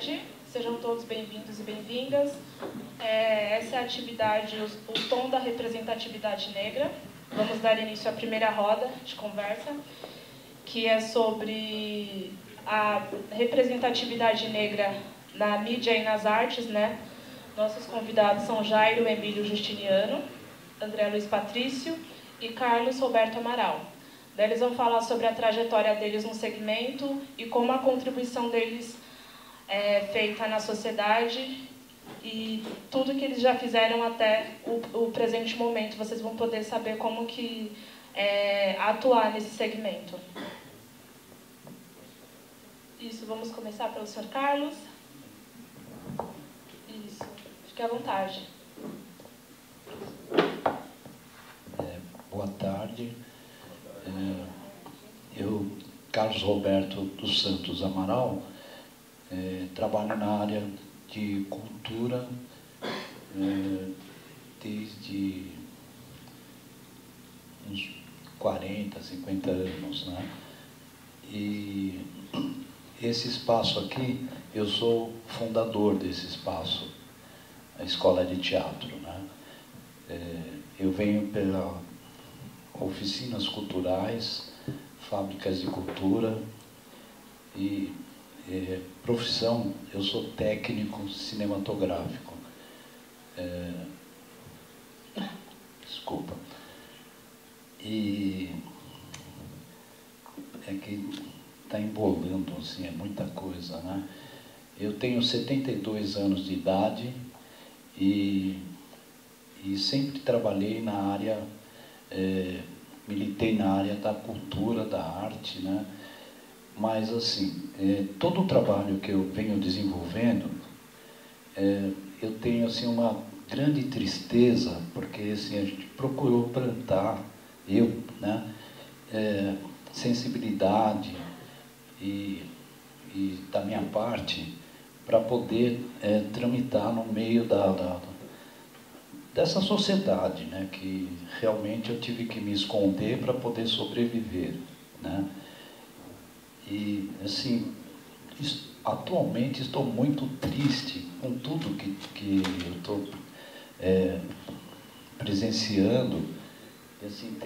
tarde, sejam todos bem-vindos e bem-vindas. Essa é a atividade, o tom da representatividade negra. Vamos dar início à primeira roda de conversa, que é sobre a representatividade negra na mídia e nas artes, né? Nossos convidados são Jairo Emílio Justiniano, André Luiz Patrício e Carlos Roberto Amaral. Daí eles vão falar sobre a trajetória deles no segmento e como a contribuição deles é feita na sociedade e tudo que eles já fizeram até o presente momento. Vocês vão poder saber como que atuar nesse segmento. Isso, vamos começar pelo Sr. Carlos. Isso, fique à vontade. Boa tarde. Eu, Carlos Roberto dos Santos Amaral, trabalho na área de cultura desde uns 40, 50 anos, né? E esse espaço aqui, eu sou fundador desse espaço, a Escola de Teatro, né? Eu venho pela oficinas culturais, fábricas de cultura e profissão, eu sou técnico cinematográfico. Desculpa. E é que está embolando, assim, é muita coisa, né? Eu tenho 72 anos de idade e sempre trabalhei na área, militei na área da cultura, da arte, né? Mas, assim, todo o trabalho que eu venho desenvolvendo, eu tenho, assim, uma grande tristeza, porque, assim, a gente procurou plantar, né? Sensibilidade e da minha parte, para poder tramitar no meio dessa sociedade, né, que realmente eu tive que me esconder para poder sobreviver, né? E, assim, atualmente estou muito triste com tudo que eu estou presenciando. E, assim,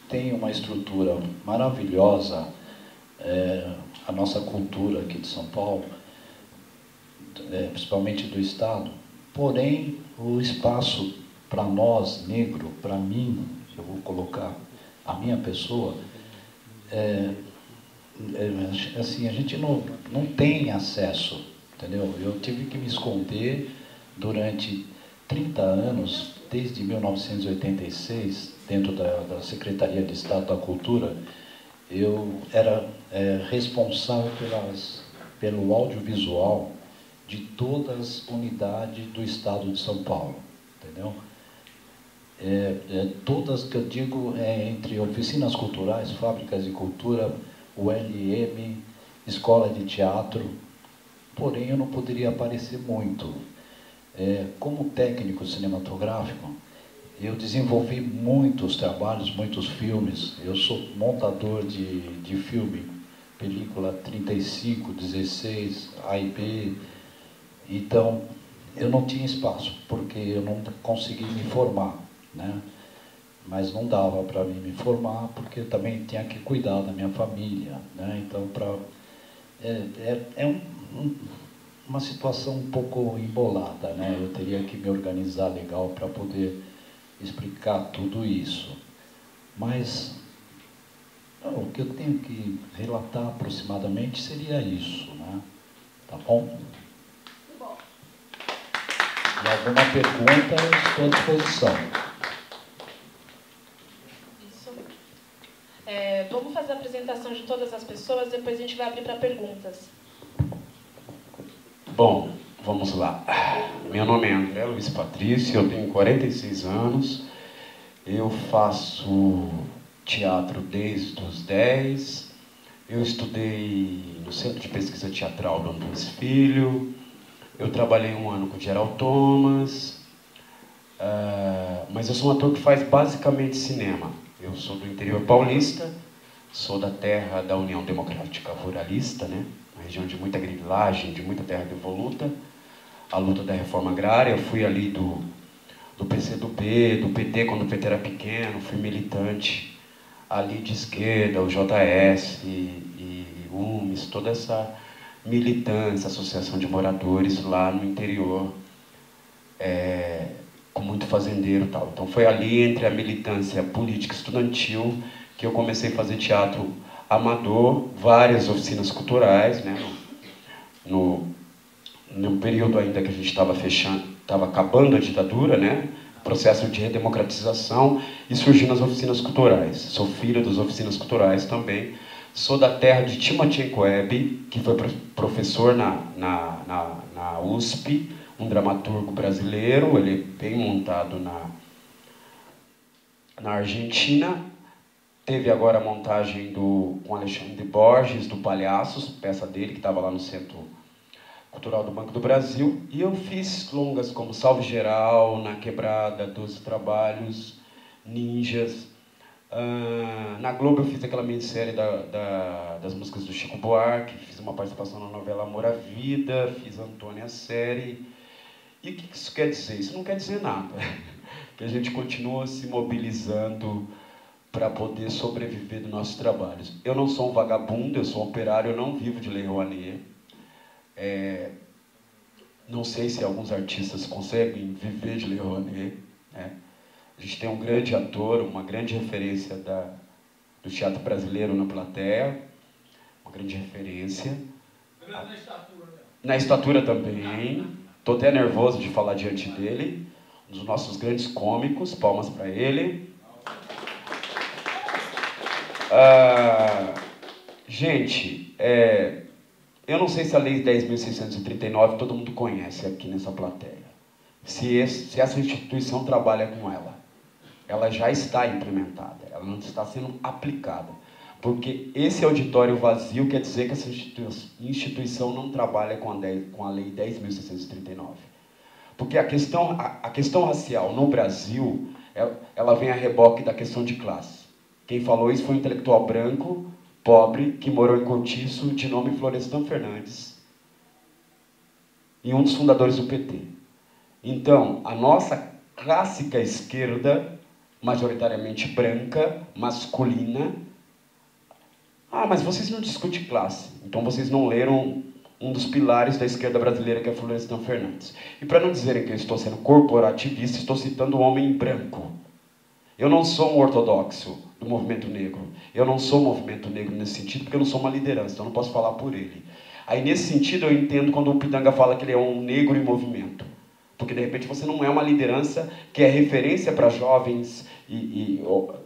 tem uma estrutura maravilhosa, a nossa cultura aqui de São Paulo, principalmente do Estado. Porém, o espaço para nós, negro, para mim, eu vou colocar a minha pessoa, assim, a gente não tem acesso, entendeu? Eu tive que me esconder durante 30 anos, desde 1986, dentro da Secretaria de Estado da Cultura. Eu era responsável pelo audiovisual de todas as unidades do Estado de São Paulo, entendeu? Todas que eu digo, entre oficinas culturais, fábricas de cultura, ULM, escola de teatro. Porém, eu não poderia aparecer muito. Como técnico cinematográfico, eu desenvolvi muitos trabalhos, muitos filmes. Eu sou montador de filme, película 35, 16, A e B. Então, eu não tinha espaço, porque eu não consegui me formar, né? Mas não dava para mim me formar, porque eu também tinha que cuidar da minha família, né? Então, uma situação um pouco embolada, né? Eu teria que me organizar legal para poder explicar tudo isso. Mas o que eu tenho que relatar aproximadamente seria isso, né? Tá bom? Se alguma pergunta, eu estou à disposição. Isso. Vamos fazer a apresentação de todas as pessoas, depois a gente vai abrir para perguntas. Bom, vamos lá. Meu nome é André Luiz Patrício, eu tenho 46 anos, eu faço teatro desde os 10, eu estudei no Centro de Pesquisa Teatral Dom Luiz Filho, eu trabalhei um ano com o Gerald Thomas, mas eu sou um ator que faz basicamente cinema. Eu sou do interior paulista, sou da terra da União Democrática Ruralista, né? região de muita grilagem, de muita terra devoluta, a luta da reforma agrária. Eu fui ali do PCdoB, do PT, quando o PT era pequeno, fui militante ali de esquerda, o JS e UMES, toda essa militância, associação de moradores lá no interior, com muito fazendeiro e tal. Então foi ali, entre a militância política estudantil, que eu comecei a fazer teatro amador, várias oficinas culturais, né? No período ainda que a gente estava fechando, estava acabando a ditadura, né? Processo de redemocratização, e surgindo as oficinas culturais. Sou filho das oficinas culturais também. Sou da terra de Timothy Coeb, que foi professor na USP, um dramaturgo brasileiro. Ele é bem montado na Argentina. Teve agora a montagem com Alexandre Borges, do Palhaços, peça dele, que estava lá no Centro Cultural do Banco do Brasil. E eu fiz longas como Salve Geral, Na Quebrada, 12 Trabalhos, Ninjas. Na Globo eu fiz aquela minissérie das músicas do Chico Buarque, fiz uma participação na novela Amor à Vida, fiz Antônia a série. E o que isso quer dizer? Isso não quer dizer nada. Que a gente continua se mobilizando para poder sobreviver dos nossos trabalhos. Eu não sou um vagabundo, eu sou um operário, eu não vivo de Lei Rouanet. Não sei se alguns artistas conseguem viver de Lei Rouanet, né? A gente tem um grande ator, uma grande referência do teatro brasileiro na plateia, uma grande referência. Na estatura, né? Na estatura também. Estou até nervoso de falar diante dele. Um dos nossos grandes cômicos, palmas para ele. Gente, eu não sei se a Lei 10.639 todo mundo conhece aqui nessa plateia. Se essa instituição trabalha com ela. Ela já está implementada, ela não está sendo aplicada. Porque esse auditório vazio quer dizer que essa instituição não trabalha com a Lei 10.639. Porque a questão racial no Brasil, ela vem a reboque da questão de classe. Quem falou isso foi um intelectual branco, pobre, que morou em Cortiço, de nome Florestan Fernandes, e um dos fundadores do PT. Então, a nossa clássica esquerda, majoritariamente branca, masculina. Mas vocês não discutem classe. Então vocês não leram um dos pilares da esquerda brasileira, que é Florestan Fernandes. E para não dizerem que eu estou sendo corporativista, estou citando o homem branco. Eu não sou um ortodoxo do movimento negro. Eu não sou um movimento negro nesse sentido, porque eu não sou uma liderança, então eu não posso falar por ele. Aí, nesse sentido, eu entendo quando o Pitanga fala que ele é um negro em movimento. Porque, de repente, você não é uma liderança que é referência para jovens e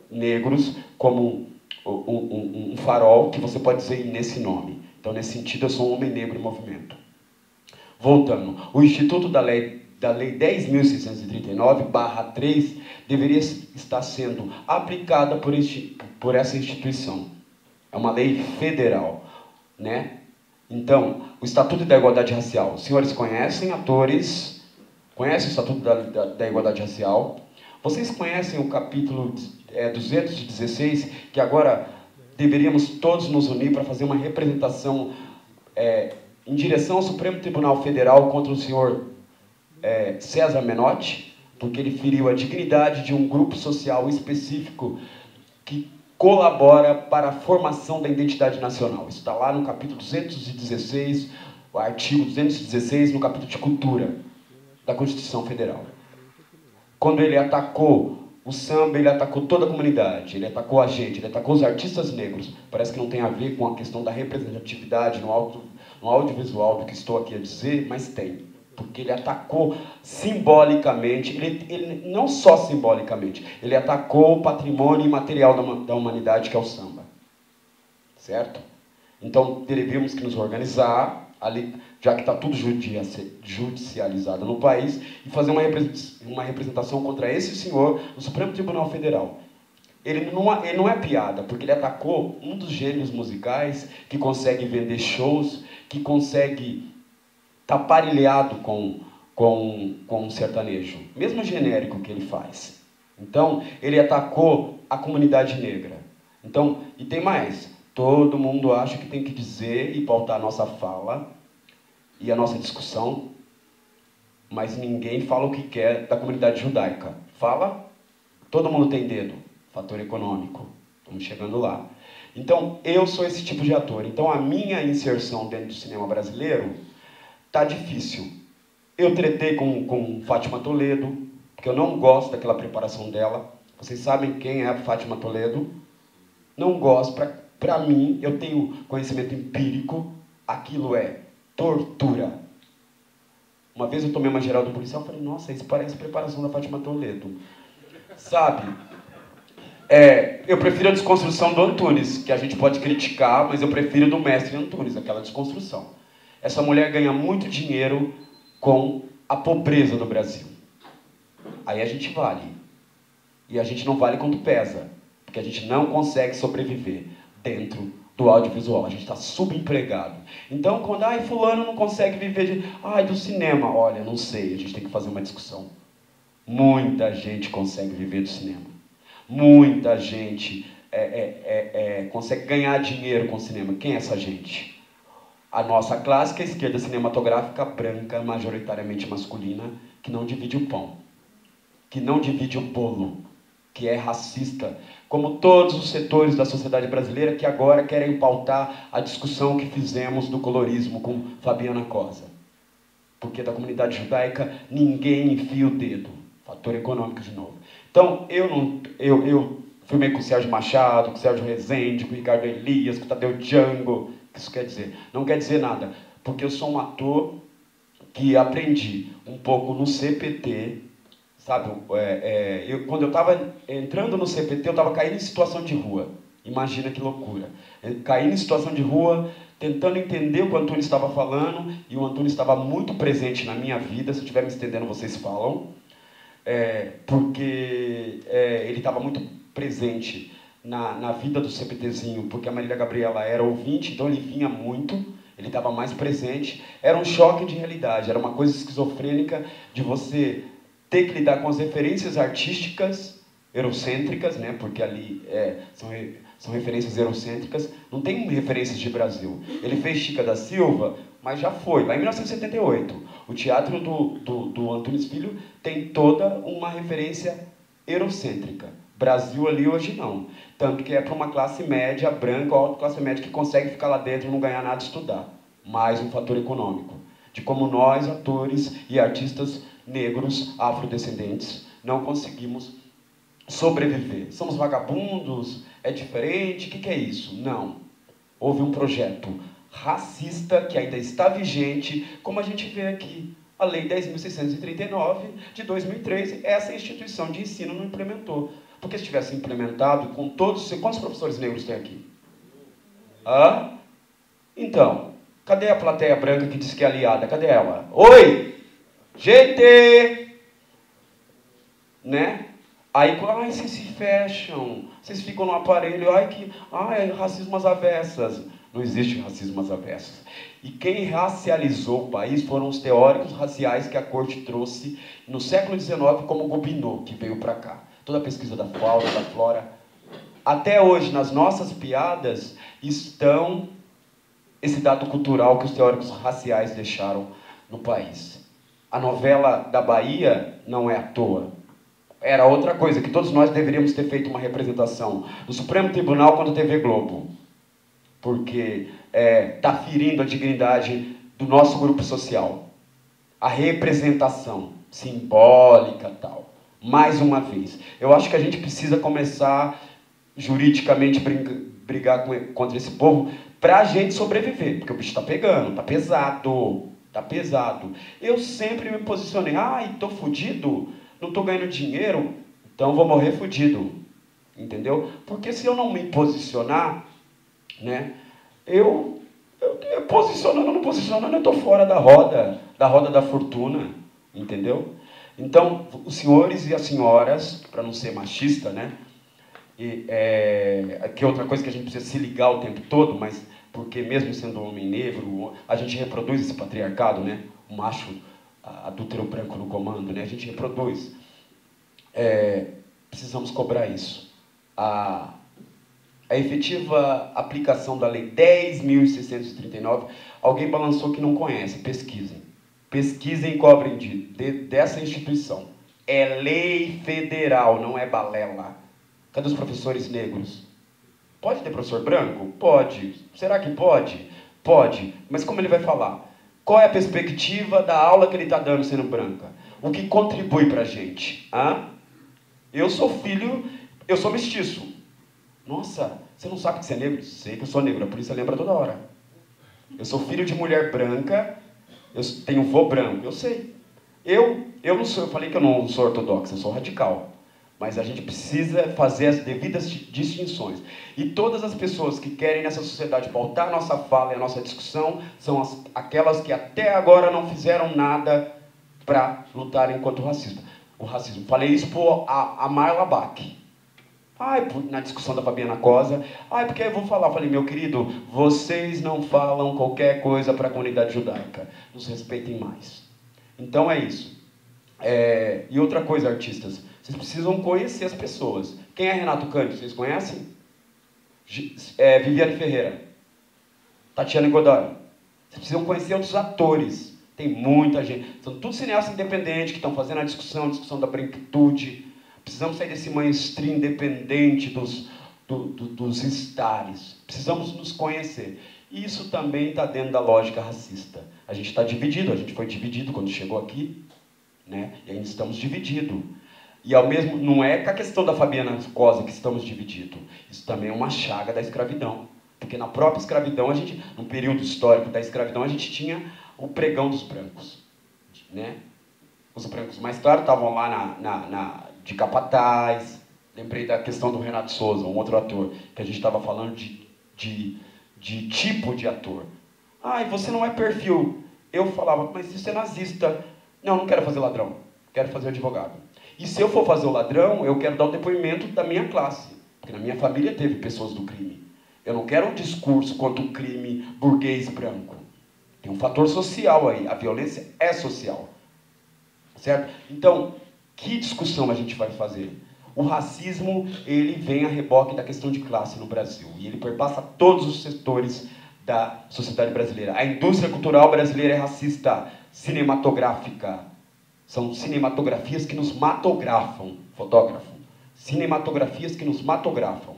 negros como um farol, que você pode dizer nesse nome. Então, nesse sentido, eu sou um homem negro em movimento. Voltando, o Instituto da Lei 10.639/3 deveria estar sendo aplicada por essa instituição. É uma lei federal, né? Então, o Estatuto da Igualdade Racial. Os senhores conhecem, atores... Conhecem o Estatuto da Igualdade Racial? Vocês conhecem o capítulo 216, que agora deveríamos todos nos unir para fazer uma representação em direção ao Supremo Tribunal Federal contra o senhor César Menotti, porque ele feriu a dignidade de um grupo social específico que colabora para a formação da identidade nacional. Isso está lá no capítulo 216, o artigo 216, no capítulo de Cultura da Constituição Federal. Quando ele atacou o samba, ele atacou toda a comunidade, ele atacou a gente, ele atacou os artistas negros. Parece que não tem a ver com a questão da representatividade no audiovisual do que estou aqui a dizer, mas tem. Porque ele atacou simbolicamente, ele não só simbolicamente, ele atacou o patrimônio imaterial da humanidade, que é o samba. Certo? Então, teríamos que nos organizar, ali, já que está tudo judicializado no país, e fazer uma representação contra esse senhor no Supremo Tribunal Federal. Ele não é piada, porque ele atacou um dos gênios musicais que consegue vender shows, que consegue estar parilhado com um sertanejo, mesmo genérico que ele faz. Então, ele atacou a comunidade negra. Então, e tem mais, Todo mundo acha que tem que dizer e pautar a nossa fala e a nossa discussão, mas ninguém fala o que quer da comunidade judaica. Fala? Todo mundo tem dedo. Fator econômico. Estamos chegando lá. Então, eu sou esse tipo de ator. Então, a minha inserção dentro do cinema brasileiro tá difícil. Eu tretei com Fátima Toledo, porque eu não gosto daquela preparação dela. Vocês sabem quem é a Fátima Toledo? Não gosto. Para mim, eu tenho conhecimento empírico, aquilo é tortura. Uma vez eu tomei uma geral do policial e falei, nossa, isso parece a preparação da Fátima Toledo. Sabe? Eu prefiro a desconstrução do Antunes, que a gente pode criticar, mas eu prefiro do mestre Antunes, aquela desconstrução. Essa mulher ganha muito dinheiro com a pobreza do Brasil. Aí a gente vale. E a gente não vale quanto pesa, porque a gente não consegue sobreviver dentro do audiovisual. A gente está subempregado. Então, quando fulano não consegue viver do cinema, olha, não sei, a gente tem que fazer uma discussão. Muita gente consegue viver do cinema. Muita gente consegue ganhar dinheiro com o cinema. Quem é essa gente? A nossa clássica esquerda cinematográfica branca, majoritariamente masculina, que não divide o pão, que não divide o bolo, que é racista, como todos os setores da sociedade brasileira que agora querem pautar a discussão que fizemos do colorismo com Fabiana Cosa. Porque da comunidade judaica ninguém enfia o dedo. Fator econômico de novo. Então, eu filmei com o Sérgio Machado, com o Sérgio Rezende, com o Ricardo Elias, com o Tadeu Django. O que isso quer dizer? Não quer dizer nada. Porque eu sou um ator que aprendi um pouco no CPT, sabe? Quando eu estava entrando no CPT, eu estava caindo em situação de rua. Imagina que loucura. Caindo em situação de rua, tentando entender o que o Antunes estava falando, e o Antunes estava muito presente na minha vida. Se eu estiver me estendendo, vocês falam. Porque ele estava muito presente na vida do CPTzinho, porque a Marília Gabriela era ouvinte, então ele vinha muito, ele estava mais presente. Era um choque de realidade, era uma coisa esquizofrênica de você ter que lidar com as referências artísticas eurocêntricas, né? Porque ali são referências eurocêntricas, não tem referências de Brasil. Ele fez Chica da Silva, mas já foi, lá em 1978. O teatro do Antunes Filho tem toda uma referência eurocêntrica. Brasil ali hoje não. Tanto que é para uma classe média, branca, ou alta classe média, que consegue ficar lá dentro e não ganhar nada e estudar. Mais um fator econômico. De como nós, atores e artistas negros, afrodescendentes, não conseguimos sobreviver. Somos vagabundos? É diferente? O que é isso? Não. Houve um projeto racista que ainda está vigente, como a gente vê aqui. A Lei 10.639 de 2003, essa instituição de ensino não implementou. Porque se tivesse implementado com todos... Quantos professores negros tem aqui? Então, cadê a plateia branca que disse que é aliada? Cadê ela? Oi! Gente! Né? Aí, vocês se fecham, vocês ficam no aparelho, racismo às avessas. Não existe racismo às avessas. E quem racializou o país foram os teóricos raciais que a corte trouxe no século XIX, como Gobineau, que veio para cá. Toda a pesquisa da fauna, da flora. Até hoje, nas nossas piadas, estão esse dado cultural que os teóricos raciais deixaram no país. A novela da Bahia não é à toa. Era outra coisa, que todos nós deveríamos ter feito uma representação no Supremo Tribunal quando a TV Globo. Porque está ferindo a dignidade do nosso grupo social. A representação simbólica e tal. Mais uma vez. Eu acho que a gente precisa começar juridicamente brigar contra esse povo para a gente sobreviver. Porque o bicho está pegando, está pesado. Está pesado. Eu sempre me posicionei, estou fodido, não estou ganhando dinheiro, então vou morrer fodido. Entendeu? Porque se eu não me posicionar, né, eu posicionando ou não posicionando, eu estou fora da roda da fortuna. Entendeu? Então, os senhores e as senhoras, para não ser machista, né? Que é outra coisa que a gente precisa se ligar o tempo todo, mas porque mesmo sendo homem negro, a gente reproduz esse patriarcado, né? O macho adúltero branco no comando, né? A gente reproduz. Precisamos cobrar isso. A a efetiva aplicação da Lei 10.639, alguém balançou que não conhece, pesquisem. Pesquisem e cobrem dessa instituição. É lei federal, não é balela. Cadê os professores negros? Pode ter professor branco? Pode. Será que pode? Pode. Mas como ele vai falar? Qual é a perspectiva da aula que ele está dando sendo branca? O que contribui para a gente? Eu sou filho, eu sou mestiço. Nossa, você não sabe que você é negro? Sei que eu sou negro, a polícia lembra toda hora. Eu sou filho de mulher branca, eu tenho vô branco, eu sei. Eu não sou, eu falei que eu não sou ortodoxo, eu sou radical. Mas a gente precisa fazer as devidas distinções. E todas as pessoas que querem nessa sociedade pautar a nossa fala e a nossa discussão são aquelas que até agora não fizeram nada para lutar contra o racismo. Falei isso por a Marla Bach. Na discussão da Fabiana Cosa. Porque eu vou falar. Falei, meu querido, vocês não falam qualquer coisa para a comunidade judaica. Nos respeitem mais. Então é isso. E outra coisa, artistas, vocês precisam conhecer as pessoas. Quem é Renato Cândido? Vocês conhecem? Viviane Ferreira. Tatiana Godoy. Vocês precisam conhecer outros atores. Tem muita gente. São todos cineastas independentes que estão fazendo a discussão da branquitude. Precisamos sair desse mainstream independente dos estares. Precisamos nos conhecer. E isso também está dentro da lógica racista. A gente está dividido, a gente foi dividido quando chegou aqui, né? E ainda estamos divididos. E ao mesmo, não é com a questão da Fabiana Cosa que estamos divididos. Isso também é uma chaga da escravidão. Porque na própria escravidão, no período histórico da escravidão, a gente tinha o pregão dos brancos. Né? Os brancos mais claros estavam lá de capataz. Lembrei da questão do Renato Souza, um outro ator, que a gente estava falando de tipo de ator. E você não é perfil. Eu falava, mas isso é nazista. Não quero fazer ladrão, quero fazer advogado. E se eu for fazer o ladrão, eu quero dar o depoimento da minha classe. Porque na minha família teve pessoas do crime. Eu não quero um discurso contra o crime burguês branco. Tem um fator social aí. A violência é social. Certo? Então, que discussão a gente vai fazer? O racismo, ele vem a reboque da questão de classe no Brasil. E ele perpassa todos os setores da sociedade brasileira. A indústria cultural brasileira é racista, cinematográfica. São cinematografias que nos matografam, fotógrafo. Cinematografias que nos matografam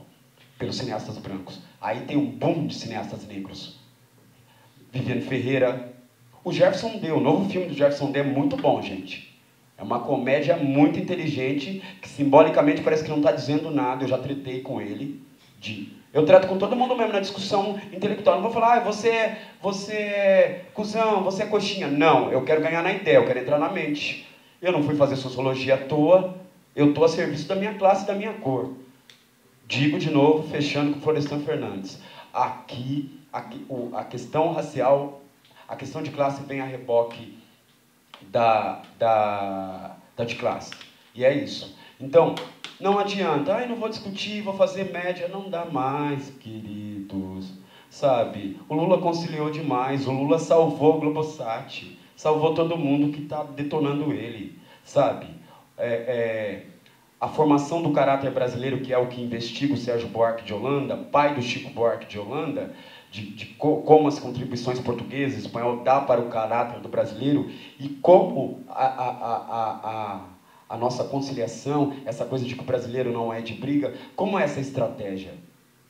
pelos cineastas brancos. Aí tem um boom de cineastas negros. Viviane Ferreira. O Jefferson D, o novo filme do Jefferson D é muito bom, gente. É uma comédia muito inteligente, que simbolicamente parece que não está dizendo nada. Eu já tretei com ele. Eu trato com todo mundo mesmo na discussão intelectual. Não vou falar, você é cuzão, você é coxinha. Não, eu quero ganhar na ideia, eu quero entrar na mente. Eu não fui fazer sociologia à toa. Eu estou a serviço da minha classe e da minha cor. Digo de novo, fechando com Florestan Fernandes. Aqui a questão racial, a questão de classe vem a reboque da de classe. E é isso. Então, não adianta, não vou discutir, vou fazer média. Não dá mais, queridos. Sabe? O Lula conciliou demais, o Lula salvou o Globosat, salvou todo mundo que está detonando ele. Sabe? A formação do caráter brasileiro, que é o que investiga o Sérgio Buarque de Holanda, pai do Chico Buarque de Holanda, de como as contribuições portuguesas e espanhol dá para o caráter do brasileiro e como a nossa conciliação, essa coisa de que o brasileiro não é de briga, como é essa estratégia?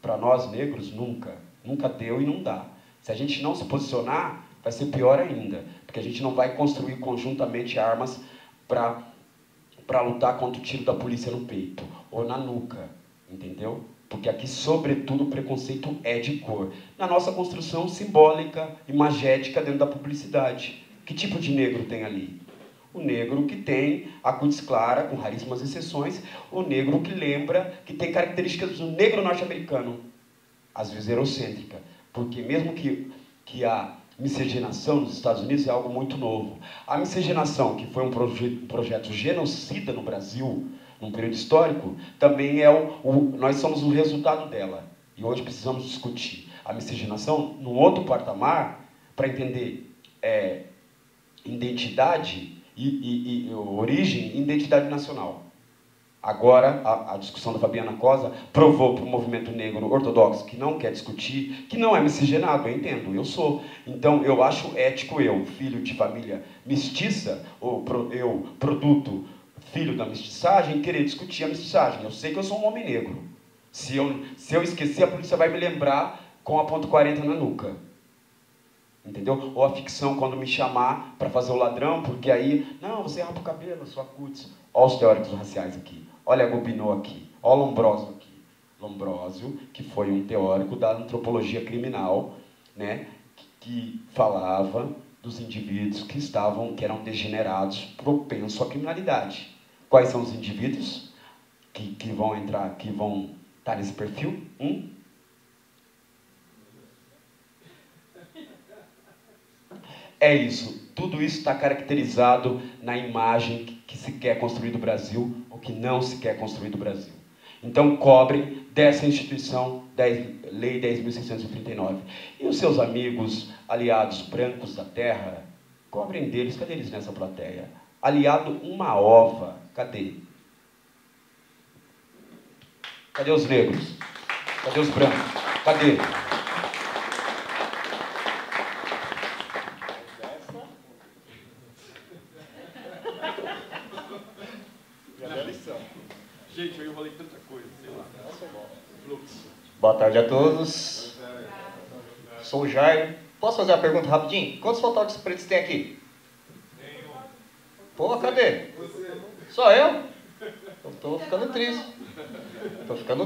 Para nós negros, nunca deu e não dá. Se a gente não se posicionar, vai ser pior ainda, porque a gente não vai construir conjuntamente armas para lutar contra o tiro da polícia no peito ou na nuca, entendeu? Porque aqui, sobretudo, o preconceito é de cor. Na nossa construção simbólica, imagética, dentro da publicidade. Que tipo de negro tem ali? O negro que tem a cutiz clara, com raríssimas exceções, o negro que lembra, que tem características do negro norte-americano, às vezes eurocêntrica. Porque mesmo que a miscigenação nos Estados Unidos é algo muito novo. A miscigenação, que foi um projeto genocida no Brasil, num período histórico, também nós somos o resultado dela. E hoje precisamos discutir a miscigenação num outro patamar para entender identidade e origem e identidade nacional. Agora, a discussão da Fabiana Cosa provou para o movimento negro ortodoxo que não quer discutir, que não é miscigenado, eu entendo, eu sou. Então, eu acho ético eu, filho de família mestiça, ou eu, produto, filho da mestiçagem, querer discutir a mestiçagem. Eu sei que eu sou um homem negro. Se eu esquecer, a polícia vai me lembrar com a ponto .40 na nuca. Entendeu? Ou a ficção, quando me chamar para fazer o ladrão, porque aí, não, você rapa o cabelo, sua cutis. Olha os teóricos raciais aqui. Olha a Gobineau aqui. Olha o Lombrósio aqui. Lombrósio, que foi um teórico da antropologia criminal, né, que falava dos indivíduos que eram degenerados, propensos à criminalidade. Quais são os indivíduos que vão estar nesse perfil? É isso. Tudo isso está caracterizado na imagem que se quer construir do Brasil ou que não se quer construir do Brasil. Então, cobrem dessa instituição, Lei 10.639. E os seus amigos, aliados brancos da terra, cobrem deles. Cadê eles nessa plateia? Aliado uma ova. Cadê? Cadê os negros? Cadê os brancos? Cadê? Gente, eu enrolei tanta coisa, sei lá. Boa tarde a todos. Sou o Jairo. Posso fazer uma pergunta rapidinho? Quantos fotógrafos pretos tem aqui? Nenhum. Pô, cadê? Você. Só eu? Eu tô ficando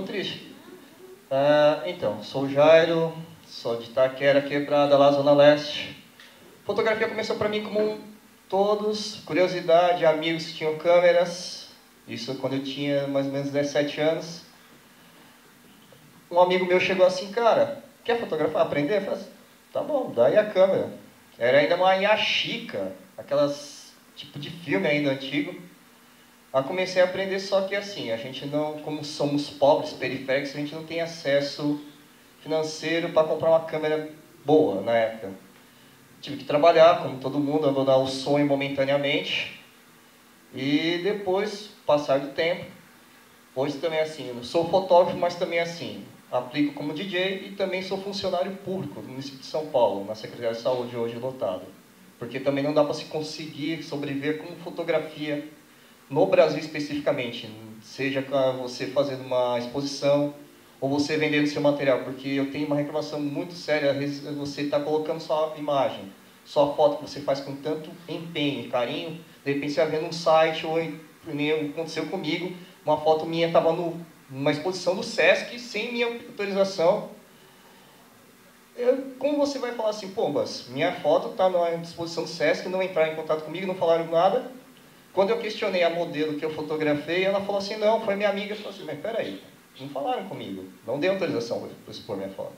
triste. Então, sou o Jairo, sou de Itaquera, Quebrada, lá Zona Leste. Fotografia começou para mim como todos, curiosidade, amigos que tinham câmeras. Isso quando eu tinha mais ou menos 17 anos. Um amigo meu chegou assim, cara, quer fotografar, aprender? Eu falei assim, tá bom, dá aí a câmera. Era ainda uma Yashica, aquelas tipo de filme ainda antigo. Aí comecei a aprender, só que assim, a gente não, como somos pobres, periféricos, a gente não tem acesso financeiro para comprar uma câmera boa na época. Tive que trabalhar, como todo mundo, abandonar o sonho momentaneamente. E depois, passar do tempo, hoje também assim, eu não sou fotógrafo, mas também assim, aplico como DJ e também sou funcionário público do município de São Paulo, na Secretaria de Saúde hoje lotado. Porque também não dá para se conseguir sobreviver com fotografia no Brasil especificamente, seja você fazendo uma exposição ou você vendendo seu material, porque eu tenho uma reclamação muito séria, às vezes você está colocando sua imagem, sua foto que você faz com tanto empenho e carinho, de repente você vai vendo um site, ou nem aconteceu comigo, uma foto minha estava numa exposição do Sesc, sem minha autorização. Como você vai falar assim, pô, mas minha foto está numa exposição do Sesc, não entraram em contato comigo, não falaram nada. Quando eu questionei a modelo que eu fotografei, ela falou assim, não, foi minha amiga. Eu falei assim, mas peraí, não falaram comigo, não dei autorização para expor minha foto.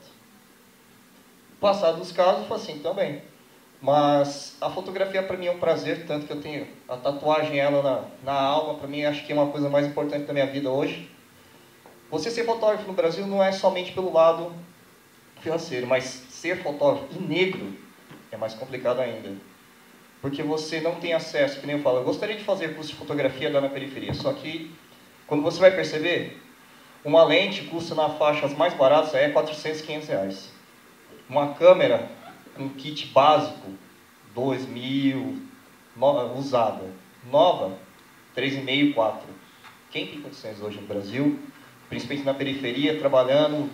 Passado os casos, eu falei assim, também. Mas a fotografia para mim é um prazer, tanto que eu tenho a tatuagem ela na alma, para mim acho que é uma coisa mais importante da minha vida hoje. Você ser fotógrafo no Brasil não é somente pelo lado financeiro, mas ser fotógrafo e negro é mais complicado ainda. Porque você não tem acesso, que nem eu falo, eu gostaria de fazer curso de fotografia lá na periferia, só que quando você vai perceber, uma lente custa na faixa, as mais baratas é 400, 500 reais. Uma câmera, um kit básico, 2.000, usada. Nova, 3.500, 4. Quem tem condições hoje no Brasil, principalmente na periferia, trabalhando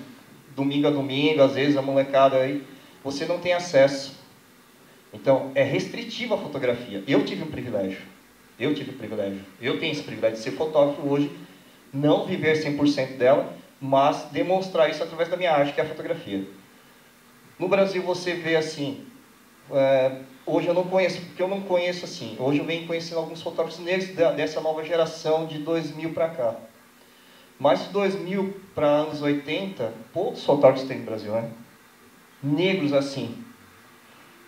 domingo a domingo, às vezes a molecada aí, você não tem acesso. Então, é restritiva a fotografia. Eu tive um privilégio. Eu tenho esse privilégio de ser fotógrafo hoje, não viver 100% dela, mas demonstrar isso através da minha arte, que é a fotografia. No Brasil você vê assim, hoje eu não conheço, porque eu não conheço assim, hoje eu venho conhecendo alguns fotógrafos negros dessa nova geração de 2000 para cá. Mas de 2000 para anos 80, poucos fotógrafos tem no Brasil, né? Negros assim.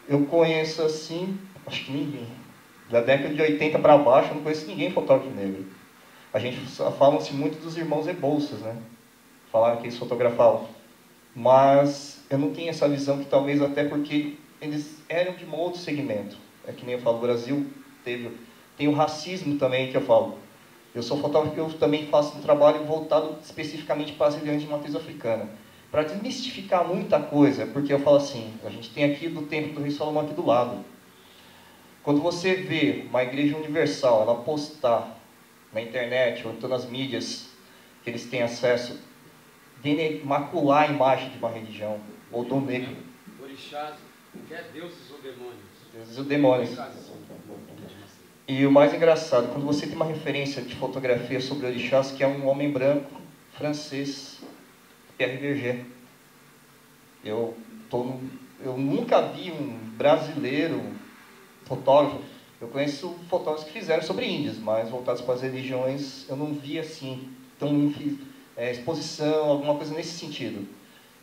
Eu conheço assim, acho que ninguém. Da década de 80 para baixo, eu não conheço ninguém fotógrafo negro. A gente fala-se muito dos irmãos Rebouças, né? Falaram que eles fotografavam. Mas eu não tinha essa visão, que talvez até porque eles eram de um outro segmento. É que nem eu falo, o Brasil tem o racismo também, que eu falo. Eu sou fotógrafo, eu também faço um trabalho voltado especificamente para brasileiros de matriz africana. Para desmistificar muita coisa, porque eu falo assim, a gente tem aqui do Templo do Rei Salomão aqui do lado. Quando você vê uma igreja universal, ela postar na internet ou então nas mídias que eles têm acesso, de macular a imagem de uma religião, ou do negro. Orixás, quer deuses ou demônios? Deuses ou demônios. E o mais engraçado, quando você tem uma referência de fotografia sobre orixás, que é um homem branco, francês, Pierre Berger. Eu nunca vi um brasileiro fotógrafo. Eu conheço fotógrafos que fizeram sobre índios, mas voltados para as religiões, eu não vi assim, exposição, alguma coisa nesse sentido.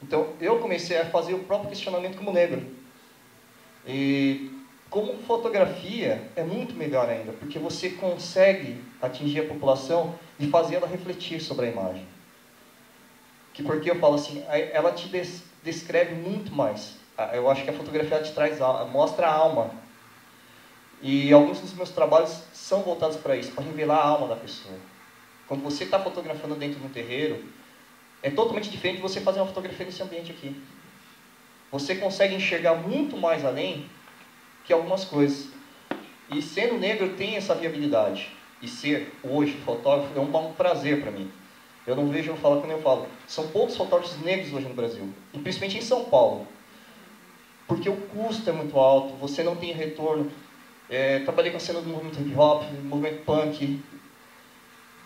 Então, eu comecei a fazer o próprio questionamento como negro. E como fotografia é muito melhor ainda, porque você consegue atingir a população e fazer ela refletir sobre a imagem. Porque eu falo assim, ela te descreve muito mais. Eu acho que a fotografia te traz, mostra a alma. E alguns dos meus trabalhos são voltados para isso, para revelar a alma da pessoa. Quando você está fotografando dentro de um terreiro, é totalmente diferente de você fazer uma fotografia nesse ambiente aqui. Você consegue enxergar muito mais além que algumas coisas. E sendo negro, eu tenho essa viabilidade. E ser, hoje, fotógrafo é um prazer para mim. Eu não vejo eu falar como eu falo. São poucos fotógrafos negros hoje no Brasil, e principalmente em São Paulo. Porque o custo é muito alto, você não tem retorno. Trabalhei com a cena do movimento hip-hop, movimento punk.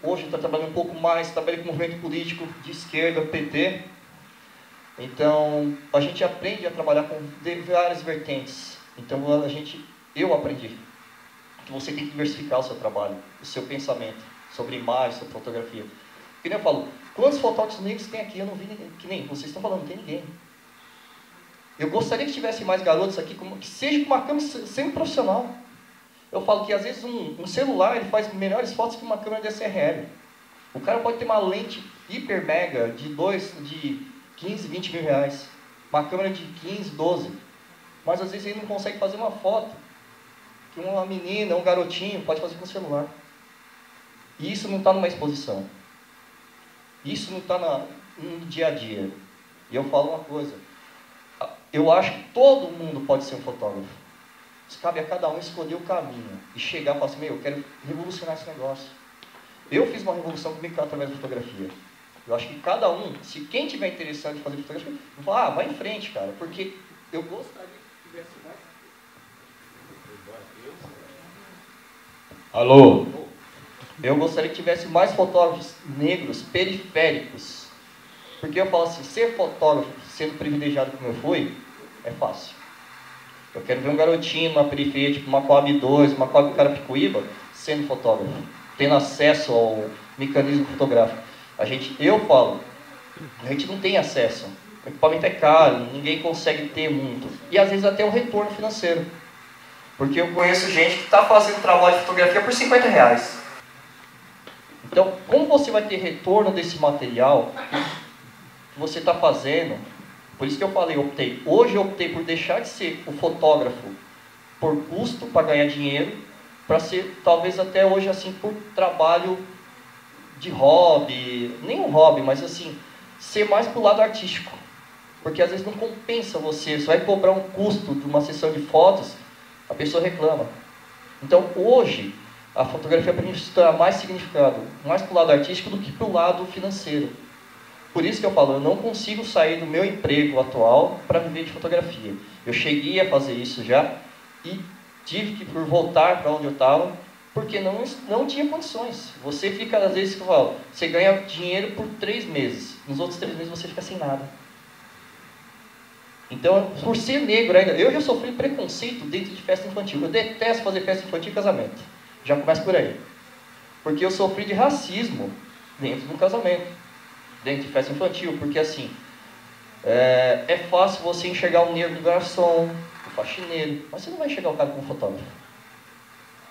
Hoje estou trabalhando um pouco mais, trabalhei com o movimento político de esquerda, PT. Então, a gente aprende a trabalhar com várias vertentes. Então, eu aprendi que você tem que diversificar o seu trabalho, o seu pensamento sobre imagem, sobre fotografia. Que nem eu falo, quantos fotógrafos negros tem aqui? Eu não vi ninguém, que nem vocês estão falando, não tem ninguém. Eu gostaria que tivesse mais garotos aqui, que seja com uma câmera semi-profissional. Eu falo que às vezes um celular ele faz melhores fotos que uma câmera DSLR. O cara pode ter uma lente hiper mega de 15, 20 mil reais. Uma câmera de 15, 12. Mas às vezes ele não consegue fazer uma foto que uma menina, um garotinho pode fazer com o celular. E isso não está numa exposição. Isso não está no dia a dia. E eu falo uma coisa. Eu acho que todo mundo pode ser um fotógrafo. Cabe a cada um escolher o caminho. E chegar e falar assim, eu quero revolucionar esse negócio. Eu fiz uma revolução comigo através da fotografia. Eu acho que cada um, se quem tiver interessado em fazer fotografia, eu falo, vai em frente, cara. Porque eu gostaria que tivesse mais. Alô? Eu gostaria que tivesse mais fotógrafos negros periféricos. Porque eu falo assim, ser fotógrafo, sendo privilegiado como eu fui, é fácil. Eu quero ver um garotinho numa periferia, tipo uma Coab 2, uma Coab Carapicuíba, sendo fotógrafo, tendo acesso ao mecanismo fotográfico. Eu falo, a gente não tem acesso. O equipamento é caro, ninguém consegue ter muito. E às vezes até um retorno financeiro. Porque eu conheço gente que está fazendo trabalho de fotografia por 50 reais. Então, como você vai ter retorno desse material que você está fazendo? Por isso que eu falei, hoje eu optei por deixar de ser o fotógrafo por custo, para ganhar dinheiro, para ser, talvez até hoje, assim, por trabalho de hobby, nem um hobby, mas assim, ser mais pro lado artístico. Porque às vezes não compensa você vai cobrar um custo de uma sessão de fotos, a pessoa reclama. Então, hoje, a fotografia para mim se torna mais significado, mais pro lado artístico do que pro lado financeiro. Por isso que eu falo, eu não consigo sair do meu emprego atual para viver de fotografia. Eu cheguei a fazer isso já e tive que voltar para onde eu estava, porque não tinha condições. Você fica, às vezes, você ganha dinheiro por 3 meses. Nos outros 3 meses você fica sem nada. Então, por ser negro ainda, eu já sofri preconceito dentro de festa infantil. Eu detesto fazer festa infantil e casamento. Já começa por aí. Porque eu sofri de racismo dentro do casamento, dentro de festa infantil. Porque assim, é fácil você enxergar o negro do garçom, o faxineiro, mas você não vai enxergar o cara como fotógrafo.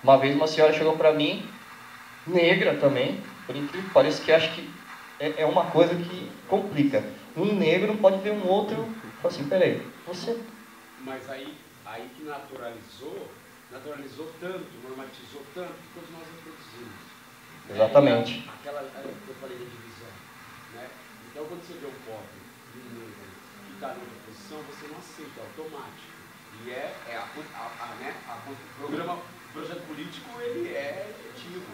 Uma vez uma senhora chegou para mim, negra também, por incrível que pareça, que acho que é uma coisa que complica. Um negro não pode ver um outro e falar assim, peraí, você... Mas aí que naturalizou tanto, normatizou tanto, que todos nós reproduzimos. Exatamente. Aquela que eu falei da divisão, né? Então, quando você vê um pobre e um negro que está em outra posição, você não aceita, é automático. E o projeto político, ele é efetivo,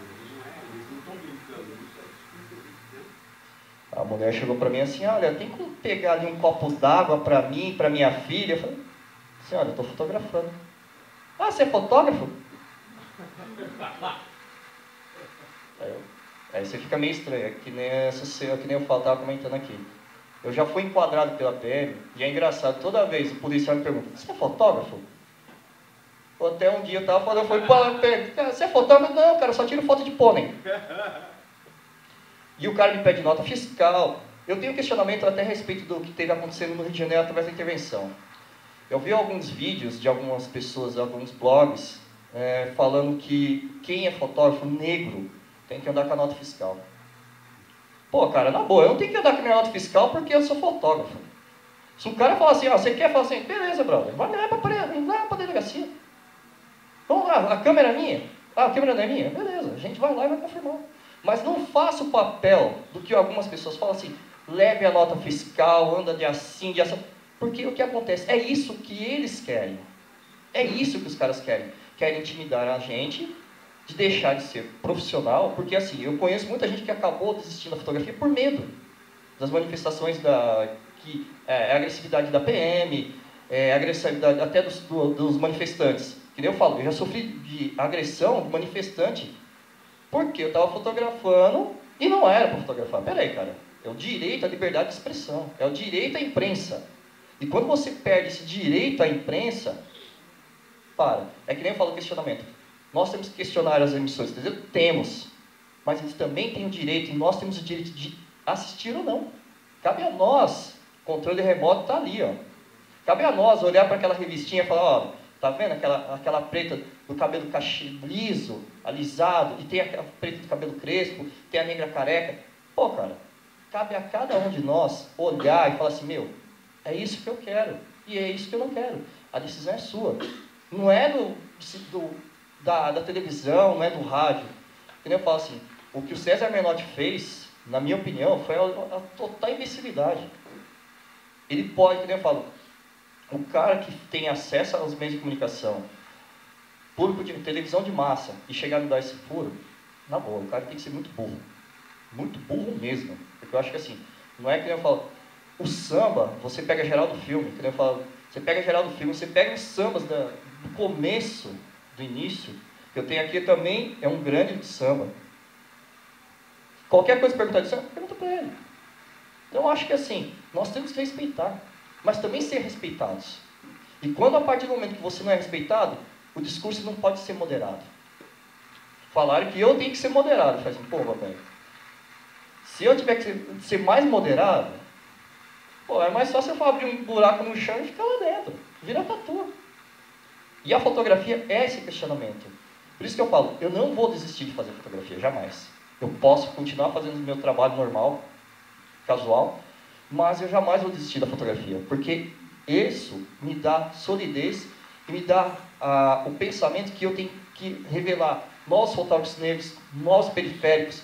eles não estão brincando, eles estão discutindo, né? A mulher chegou para mim assim, olha, tem como pegar ali um copo d'água para mim, para minha filha? Eu falei, senhora, eu estou fotografando. Ah, você é fotógrafo? Aí você fica meio estranho, é que nem eu estava comentando aqui. Eu já fui enquadrado pela PM, e é engraçado, toda vez o policial me pergunta, você é fotógrafo? Até um dia eu estava falando, eu fui para a PM, você é fotógrafo? Não, cara, eu só tiro foto de pônei. E o cara me pede nota fiscal. Eu tenho questionamento até a respeito do que teve acontecendo no Rio de Janeiro através da intervenção. Eu vi alguns vídeos de algumas pessoas, alguns blogs, falando que quem é fotógrafo negro tem que andar com a nota fiscal. Pô, cara, na boa, eu não tenho que andar com a minha nota fiscal porque eu sou fotógrafo. Se o cara falar assim, você quer falar assim, beleza, brother, vai lá para a delegacia. Vamos lá, a câmera é minha? Ah, a câmera não é minha? Beleza, a gente vai lá e vai confirmar. Mas não faça o papel do que algumas pessoas falam assim, leve a nota fiscal, anda de assim, de assim. Porque o que acontece? É isso que eles querem. É isso que os caras querem. Querem intimidar a gente, de deixar de ser profissional, porque assim, eu conheço muita gente que acabou desistindo da fotografia por medo das manifestações agressividade da PM, agressividade até dos manifestantes. Que nem eu falo, eu já sofri de agressão de manifestante porque eu estava fotografando e não era para fotografar. Peraí, cara, é o direito à liberdade de expressão, é o direito à imprensa. E quando você perde esse direito à imprensa, é que nem eu falo questionamento. Nós temos que questionar as emissoras, entendeu? Temos. Mas eles também têm o direito, e nós temos o direito de assistir ou não. Cabe a nós, controle remoto está ali, ó. Cabe a nós olhar para aquela revistinha e falar, ó, tá vendo aquela preta do cabelo liso, alisado, e tem a preta do cabelo crespo, tem a negra careca. Pô, cara, cabe a cada um de nós olhar e falar assim, meu, é isso que eu quero, e é isso que eu não quero. A decisão é sua. Não é da televisão, não é do rádio. Eu falo assim, o que o César Menotti fez, na minha opinião, foi a total imbecilidade. Ele pode, como eu falo, o cara que tem acesso aos meios de comunicação, público de televisão de massa, e chegar a me dar esse furo, na boa, o cara tem que ser muito burro mesmo. Porque eu acho que assim, não é que eu falo, o samba, você pega geral do filme, que eu falo, você pega geral do filme, você pega os sambas do começo, do início, que eu tenho aqui também, é um grande samba. Qualquer coisa perguntar de samba, pergunta para ele. Então eu acho que assim, nós temos que respeitar, mas também ser respeitados. E quando a partir do momento que você não é respeitado, o discurso não pode ser moderado. Falaram que eu tenho que ser moderado. Eu falei assim, pô, velho, se eu tiver que ser mais moderado, pô, é mais fácil eu abrir um buraco no chão e ficar lá dentro. Vira tatu. E a fotografia é esse questionamento. Por isso que eu falo, eu não vou desistir de fazer fotografia, jamais. Eu posso continuar fazendo o meu trabalho normal, casual, mas eu jamais vou desistir da fotografia, porque isso me dá solidez e me dá o pensamento que eu tenho que revelar novos fotógrafos negros, novos periféricos.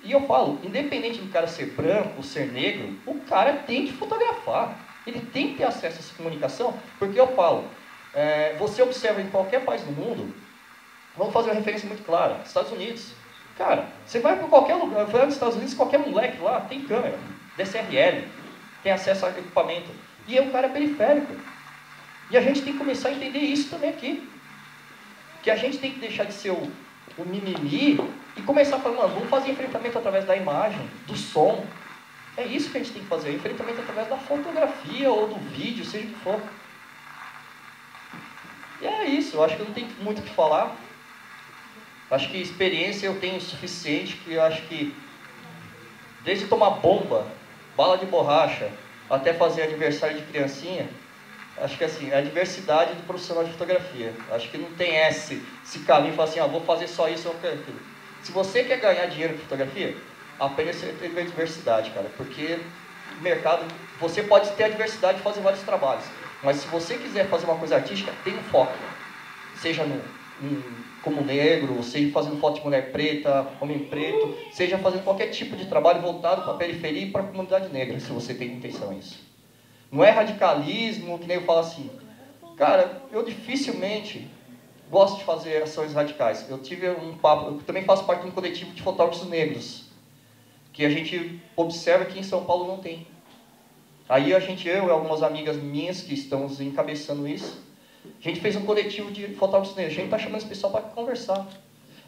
E eu falo, independente do cara ser branco ou ser negro, o cara tem que fotografar. Ele tem que ter acesso a essa comunicação, porque eu falo, você observa em qualquer país do mundo, vamos fazer uma referência muito clara, Estados Unidos. Cara, você vai para qualquer lugar, vai nos Estados Unidos, qualquer moleque lá tem câmera, DSLR, tem acesso a equipamento. E é um cara periférico. E a gente tem que começar a entender isso também aqui. Que a gente tem que deixar de ser o mimimi e começar a falar, mano, vamos fazer enfrentamento através da imagem, do som. É isso que a gente tem que fazer, enfrentamento através da fotografia ou do vídeo, seja o que for. E é isso, eu acho que eu não tenho muito o que falar. Acho que experiência eu tenho o suficiente, que eu acho que desde tomar bomba, bala de borracha, até fazer aniversário de criancinha, acho que assim, é a diversidade do profissional de fotografia. Acho que não tem esse caminho, falar assim, vou fazer só isso ou aquilo. Se você quer ganhar dinheiro com fotografia, apenas você tem a diversidade, cara, porque no mercado, você pode ter a diversidade de fazer vários trabalhos, mas se você quiser fazer uma coisa artística, tem um foco, seja como negro, seja fazendo foto de mulher preta, homem preto, seja fazendo qualquer tipo de trabalho voltado para a periferia e para a comunidade negra, se você tem intenção isso. Não é radicalismo, que nem eu falo assim. Cara, eu dificilmente gosto de fazer ações radicais. Eu tive um papo, eu também faço parte de um coletivo de fotógrafos negros, que a gente observa que em São Paulo não tem. Aí eu e algumas amigas minhas que estamos encabeçando isso, a gente fez um coletivo de fotógrafos negros. A gente está chamando esse pessoal para conversar,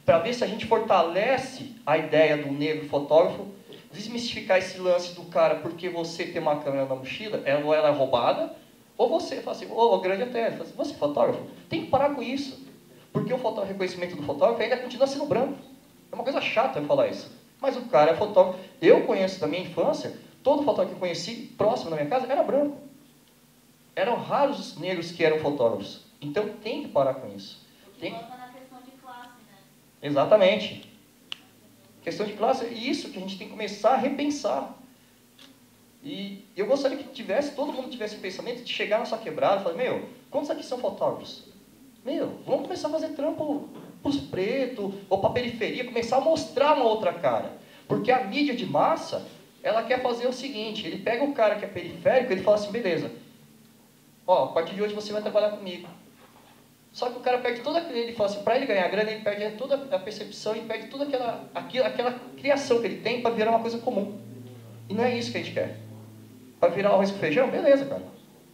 para ver se a gente fortalece a ideia do negro fotógrafo, desmistificar esse lance do cara, porque você tem uma câmera na mochila, ela é roubada, ou você fala assim, o grande até, fala assim, você é fotógrafo? Tem que parar com isso, porque o reconhecimento do fotógrafo ainda continua sendo branco. É uma coisa chata eu falar isso, mas o cara é fotógrafo. Eu conheço da minha infância, todo fotógrafo que eu conheci próximo da minha casa era branco. Eram raros os negros que eram fotógrafos. Então tem que parar com isso. Tem... Volta na questão de classe, né? Exatamente. Questão de classe é isso que a gente tem que começar a repensar. E eu gostaria que todo mundo tivesse o pensamento de chegar na sua quebrada e falar, meu, quantos aqui são fotógrafos? Meu, vamos começar a fazer trampo para os pretos, ou para a periferia, começar a mostrar uma outra cara. Porque a mídia de massa, ela quer fazer o seguinte, ele pega o cara que é periférico e ele fala assim, beleza, ó, a partir de hoje você vai trabalhar comigo. Só que o cara perde toda aquele, ele fala assim, para ele ganhar grana, ele perde toda a percepção e perde toda aquela criação que ele tem para virar uma coisa comum. E não é isso que a gente quer. Para virar arroz com feijão, beleza, cara.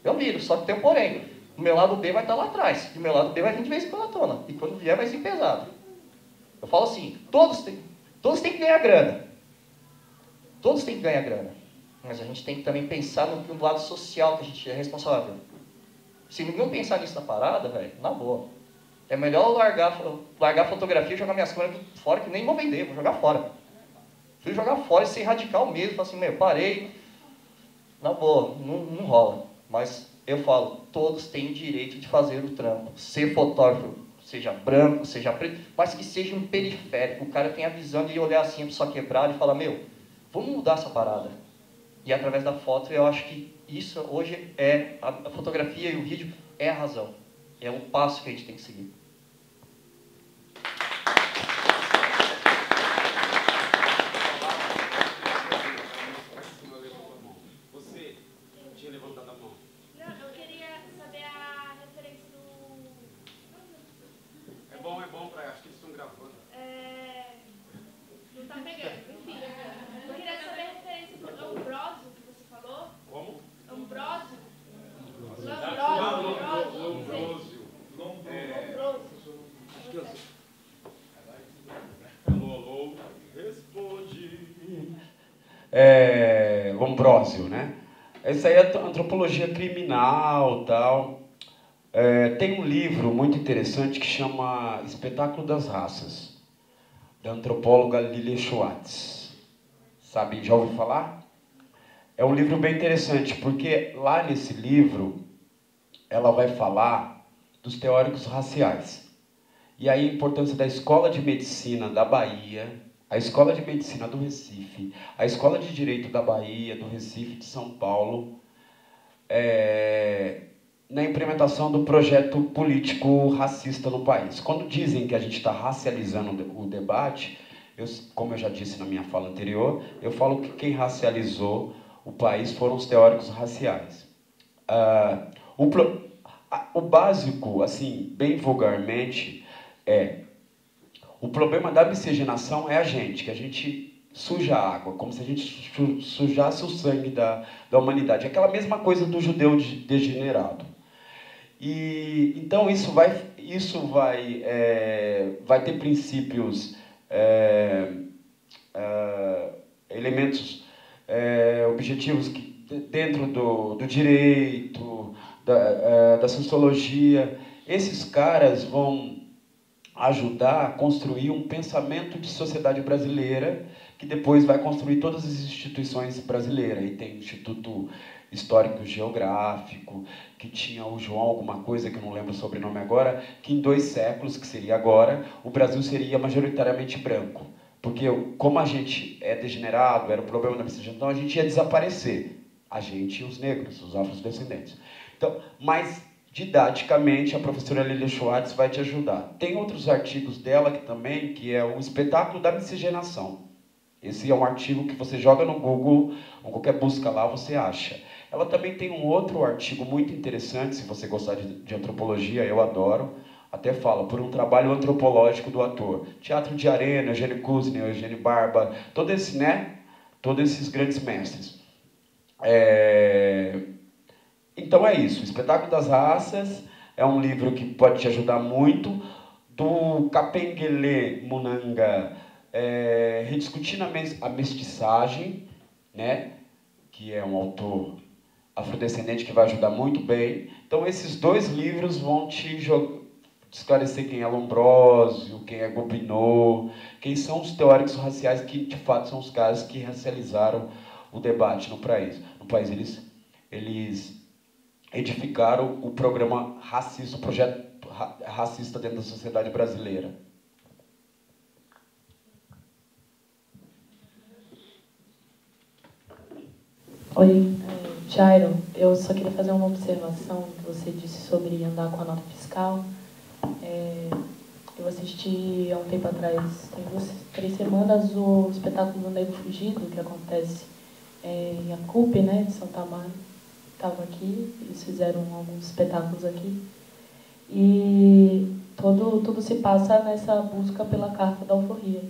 Eu viro, só que tem um porém. O meu lado B vai estar lá atrás, e o meu lado B vai vir de vez em quando à tona. E quando vier vai ser pesado. Eu falo assim, todos têm que ganhar grana. Todos têm que ganhar grana. Mas a gente tem que também pensar no lado social que a gente é responsável. Se ninguém pensar nisso na parada, velho, na boa. É melhor largar a fotografia e jogar minhas câmeras fora, que nem vou vender, vou jogar fora. Fui jogar fora e ser radical mesmo, falar assim, meu, parei. Na boa, não rola. Mas eu falo, todos têm direito de fazer o trampo. Ser fotógrafo, seja branco, seja preto, mas que seja um periférico. O cara tem a visão de olhar assim para sua quebrada e falar, meu, vamos mudar essa parada. E através da foto, eu acho que isso hoje é, a fotografia e o vídeo é a razão. É o passo que a gente tem que seguir. Você tinha levantado a mão. Não, eu queria saber a referência do... É bom, acho que eles estão gravando. Não tá pegando, enfim. Eu queria saber a referência do Ambrósio que você falou. Como? Ambrósio. Lombrósio. Alô, responde. Lombrósio, né? Essa aí é antropologia criminal, tal. Tem um livro muito interessante que chama Espetáculo das Raças, da antropóloga Lilia Schwartz. Sabe, já ouviu falar? É um livro bem interessante, porque lá nesse livro ela vai falar dos teóricos raciais. E aí a importância da Escola de Medicina da Bahia, a Escola de Medicina do Recife, a Escola de Direito da Bahia, do Recife, de São Paulo, na implementação do projeto político racista no país. Quando dizem que a gente está racializando o debate, como eu já disse na minha fala anterior, eu falo que quem racializou o país foram os teóricos raciais. O básico, assim, bem vulgarmente, o problema da miscigenação é a gente, que a gente suja a água, como se a gente sujasse o sangue da humanidade. Aquela mesma coisa do judeu degenerado. E então isso vai ter princípios, elementos objetivos que, dentro do direito, da sociologia. Esses caras vão ajudar a construir um pensamento de sociedade brasileira que depois vai construir todas as instituições brasileiras. E tem o Instituto Histórico Geográfico, que tinha o João alguma coisa, que eu não lembro o sobrenome agora, que em 2 séculos, que seria agora, o Brasil seria majoritariamente branco. Porque como a gente é degenerado, era o problema da miscigenação, a gente ia desaparecer. A gente e os negros, os afrodescendentes. Então, mas didaticamente, a professora Lilia Schwartz vai te ajudar. Tem outros artigos dela também, que é o espetáculo da miscigenação. Esse é um artigo que você joga no Google, ou qualquer busca lá, você acha. Ela também tem um outro artigo muito interessante, se você gostar de antropologia, eu adoro, até fala, por um trabalho antropológico do ator. Teatro de Arena, Eugênio Kuznin, Eugênio Barba, todos esses grandes mestres. Então é isso, Espetáculo das Raças é um livro que pode te ajudar muito, do Kapengele Munanga, Rediscutindo a Mestiçagem, né? Que é um autor afrodescendente que vai ajudar muito bem. Então esses dois livros vão te esclarecer quem é Lombrósio, quem é Gobineau, quem são os teóricos raciais que de fato são os caras que racializaram o debate no país. Eles edificaram o programa racista, o projeto racista dentro da sociedade brasileira. Oi, Jairo, eu só queria fazer uma observação que você disse sobre andar com a nota fiscal. Eu assisti há um tempo atrás, tem 3 semanas, o espetáculo do Negro Fugido, que acontece em Acupe, né, de Santa Amaro. Estava aqui, eles fizeram alguns espetáculos aqui. E tudo se passa nessa busca pela carta da alforria.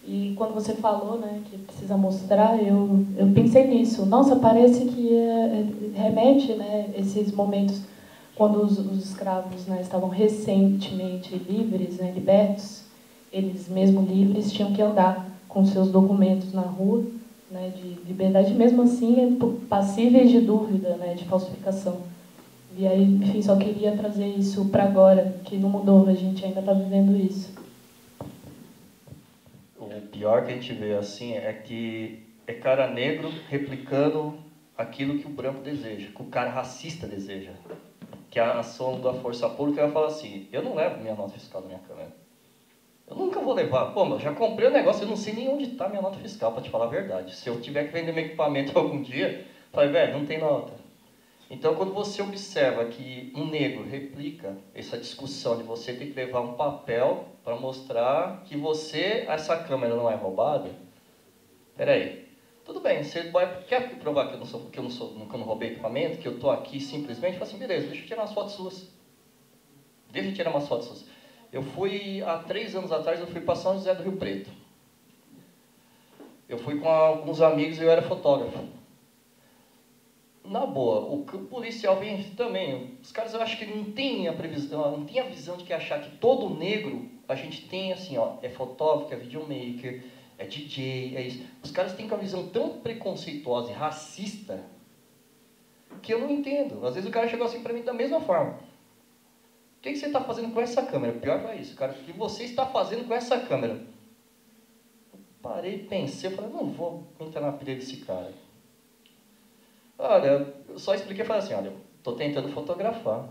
E quando você falou, né, que precisa mostrar, eu pensei nisso. Nossa, parece que remete, né, esses momentos quando os escravos, né, estavam recentemente livres, né, libertos. Eles, mesmo livres, tinham que andar com seus documentos na rua, né, de liberdade, mesmo assim passíveis de dúvida, né, de falsificação. E aí, enfim, só queria trazer isso para agora, que não mudou, a gente ainda está vivendo isso. O pior que a gente vê assim é que é cara negro replicando aquilo que o branco deseja, que o cara racista deseja. Que a ação da força pública vai falar assim, eu não levo minha nota fiscal da minha câmera. Eu nunca vou levar. Pô, mas eu já comprei o negócio, eu não sei nem onde está minha nota fiscal, para te falar a verdade. Se eu tiver que vender meu equipamento algum dia, eu falei, velho, não tem nota. Então, quando você observa que um negro replica essa discussão de você ter que levar um papel para mostrar que essa câmera não é roubada, peraí, tudo bem, você quer provar que eu não roubei equipamento, que eu estou aqui simplesmente, fala assim, beleza, deixa eu tirar umas fotos suas. Deixa eu tirar umas fotos suas. Há 3 anos atrás, eu fui para São José do Rio Preto. Eu fui com alguns amigos e eu era fotógrafo. Na boa, o policial vem também. Os caras, eu acho que não tem a visão de que achar que todo negro, a gente tem assim, ó, é fotógrafo, é videomaker, é DJ, é isso. Os caras têm uma visão tão preconceituosa e racista que eu não entendo. Às vezes o cara chegou assim para mim da mesma forma. O que você está fazendo com essa câmera? Pior foi isso, cara. O que você está fazendo com essa câmera? Eu parei, pensei, falei, não vou entrar na pilha desse cara. Olha, eu só expliquei, falei assim, olha, estou tentando fotografar.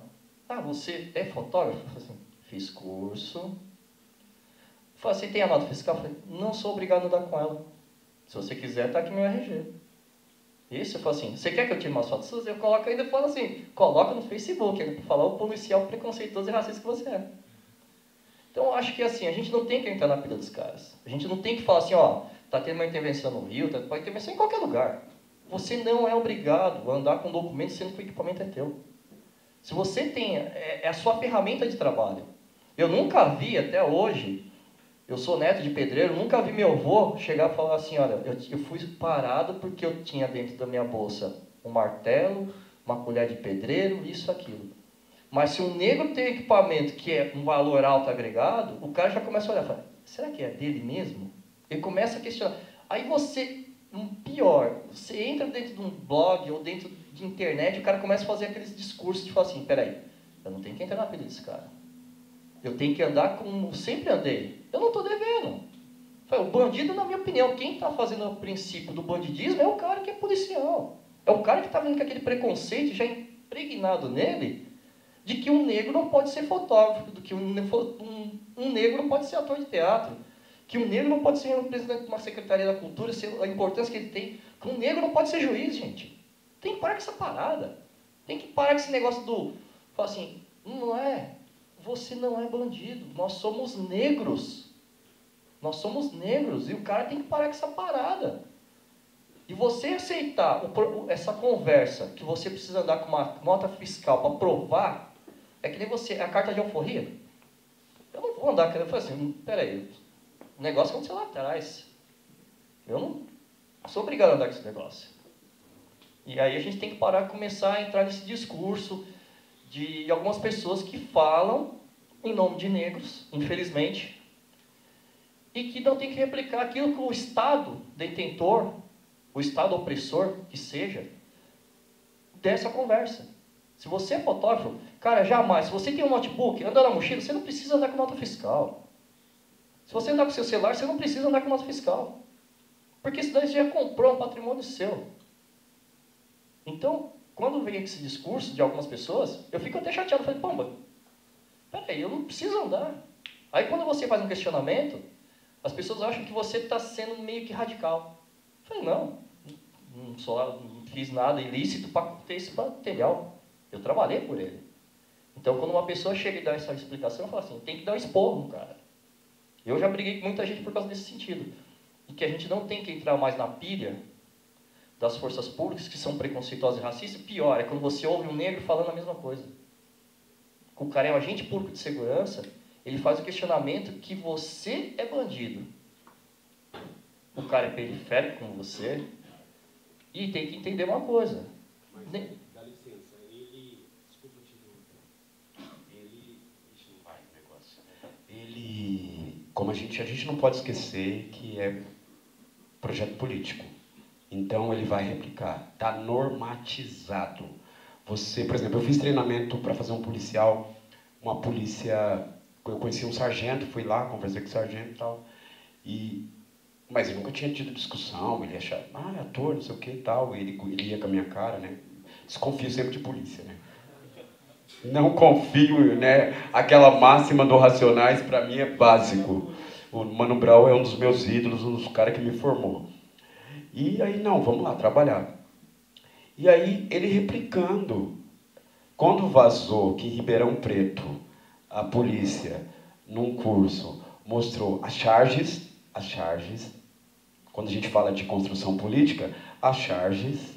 Ah, você é fotógrafo? Eu falei assim, fiz curso. Falei assim, tem a nota fiscal? Eu falei, não sou obrigado a andar com ela. Se você quiser, está aqui meu RG. Isso, eu falo assim, você quer que eu tire umas fotos suas? Eu coloco ainda, falo assim, coloca no Facebook, para falar o policial preconceituoso e racista que você é. Então, eu acho que assim, a gente não tem que entrar na pilha dos caras. A gente não tem que falar assim, ó, tá tendo uma intervenção no Rio, pode ter intervenção em qualquer lugar. Você não é obrigado a andar com documento sendo que o equipamento é teu. Se você tem, é a sua ferramenta de trabalho. Eu nunca vi, até hoje, eu sou neto de pedreiro, nunca vi meu avô chegar e falar assim, olha, eu fui parado porque eu tinha dentro da minha bolsa um martelo, uma colher de pedreiro, isso, aquilo. Mas se um negro tem equipamento que é um valor alto agregado, o cara já começa a olhar e fala, será que é dele mesmo? Ele começa a questionar. Aí você... Pior, você entra dentro de um blog ou dentro de internet, o cara começa a fazer aqueles discursos de falar assim, peraí, eu não tenho que entrar na pilha desse cara. Eu tenho que andar como sempre andei. Eu não estou devendo. O bandido, na minha opinião, quem está fazendo o princípio do bandidismo é o cara que é policial. É o cara que está vendo com aquele preconceito já impregnado nele, de que um negro não pode ser fotógrafo, de que um negro não pode ser ator de teatro, que um negro não pode ser um presidente de uma secretaria da cultura, a importância que ele tem, que um negro não pode ser juiz, gente. Tem que parar com essa parada. Tem que parar com esse negócio do Fala assim, não é, você não é bandido, nós somos negros. Nós somos negros e o cara tem que parar com essa parada. E você aceitar essa conversa que você precisa andar com uma nota fiscal para provar, é que nem você, a carta de alforria. Eu não vou andar, eu falei assim, peraí, o negócio aconteceu lá atrás. Eu não sou obrigado a andar com esse negócio. E aí a gente tem que parar e começar a entrar nesse discurso de algumas pessoas que falam em nome de negros, infelizmente, e que não tem que replicar aquilo que o Estado detentor, o Estado opressor, que seja, dessa conversa. Se você é fotógrafo, cara, jamais, se você tem um notebook, anda na mochila, você não precisa andar com nota fiscal. Se você andar com seu celular, você não precisa andar com nota fiscal. Porque isso daí você já comprou um patrimônio seu. Então, quando vem esse discurso de algumas pessoas, eu fico até chateado. Eu falei, pomba, peraí, eu não preciso andar. Aí quando você faz um questionamento, as pessoas acham que você está sendo meio que radical. Eu falei, não fiz nada ilícito para ter esse material. Eu trabalhei por ele. Então, quando uma pessoa chega e dá essa explicação, eu falo assim, tem que dar um esporro no cara. Eu já briguei com muita gente por causa desse sentido. E que a gente não tem que entrar mais na pilha das forças públicas, que são preconceituosas e racistas. Pior, é quando você ouve um negro falando a mesma coisa. O cara é um agente público de segurança, ele faz o questionamento que você é bandido. O cara é periférico como você. E tem que entender uma coisa. Mas, dá licença, desculpa te interromper. Isso não vai, o negócio. Como a gente não pode esquecer que é projeto político. Então, ele vai replicar. Está normatizado. Você, por exemplo, eu fiz treinamento para fazer um policial, uma polícia... Eu conheci um sargento, fui lá, conversei com o sargento e tal. Mas eu nunca tinha tido discussão, ele achava, é ator, não sei o que e tal. Ele ia com a minha cara, né? Desconfio sempre de polícia, né? Não confio, né? Aquela máxima do Racionais, para mim, é básico. O Mano Brown é um dos meus ídolos, um dos caras que me formou. E aí, não, vamos lá, trabalhar. E aí, ele replicando. Quando vazou que em Ribeirão Preto, a polícia, num curso, mostrou as charges, quando a gente fala de construção política, as charges,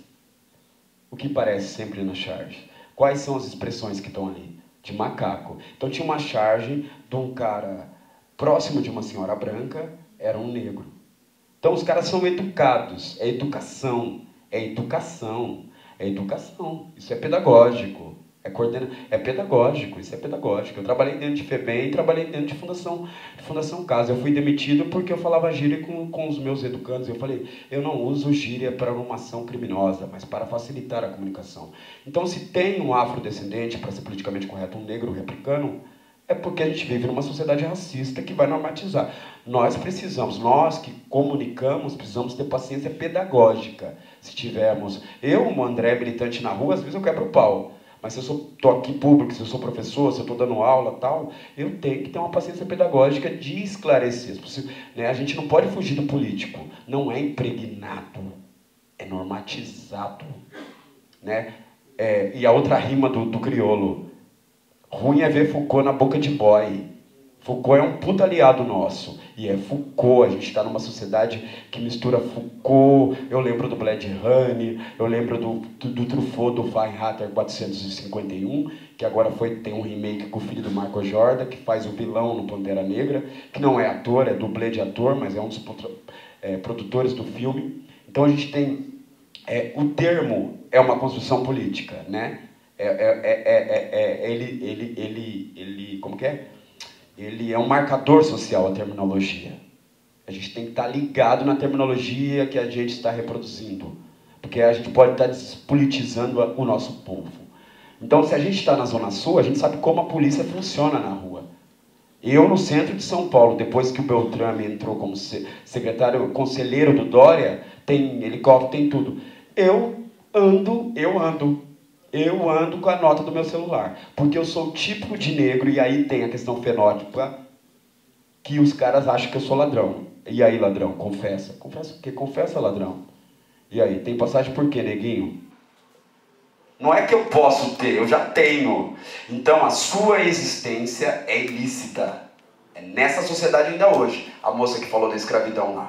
o que parece sempre nas charges? Quais são as expressões que estão ali? De macaco. Então tinha uma charge de um cara próximo de uma senhora branca, era um negro. Então os caras são educados, é educação, isso é pedagógico. É pedagógico, isso é pedagógico. Eu trabalhei dentro de FEBEM, trabalhei dentro de Fundação Casa. Eu fui demitido porque eu falava gíria com os meus educandos. Eu falei, eu não uso gíria para uma ação criminosa, mas para facilitar a comunicação. Então, se tem um afrodescendente, para ser politicamente correto, um negro replicano, é porque a gente vive numa sociedade racista que vai normatizar. Nós que comunicamos, precisamos ter paciência pedagógica. Se tivermos... o André, militante na rua, às vezes eu quebro o pau. Mas se eu estou aqui público, se eu sou professor, se eu estou dando aula tal, eu tenho que ter uma paciência pedagógica de esclarecer. Né? A gente não pode fugir do político. Não é impregnado, é normatizado. Né? E a outra rima do crioulo. Ruim é ver Foucault na boca de boy. Foucault é um puta aliado nosso. E é Foucault, a gente está numa sociedade que mistura Foucault, eu lembro do Blade Runner, eu lembro do Truffaut, do Fahrenheit 451, que agora tem um remake com o filho do Michael Jordan, que faz o vilão no Pantera Negra, que não é ator, é dublê de ator, mas é um dos produtores do filme. Então a gente tem... o termo é uma construção política, né? Como que é? Ele é um marcador social, a terminologia. A gente tem que estar ligado na terminologia que a gente está reproduzindo. Porque a gente pode estar despolitizando o nosso povo. Então, se a gente está na Zona Sul, a gente sabe como a polícia funciona na rua. Eu, no centro de São Paulo, depois que o Beltrame entrou como conselheiro do Dória, tem helicóptero, tem tudo. Eu ando com a nota do meu celular, porque eu sou o tipo de negro, e aí tem a questão fenótipa, que os caras acham que eu sou ladrão. E aí, ladrão, confessa. Confessa o quê? Confessa, ladrão. E aí, tem passagem por quê, neguinho? Não é que eu posso ter, eu já tenho. Então a sua existência é ilícita. É nessa sociedade ainda hoje. A moça que falou da escravidão lá.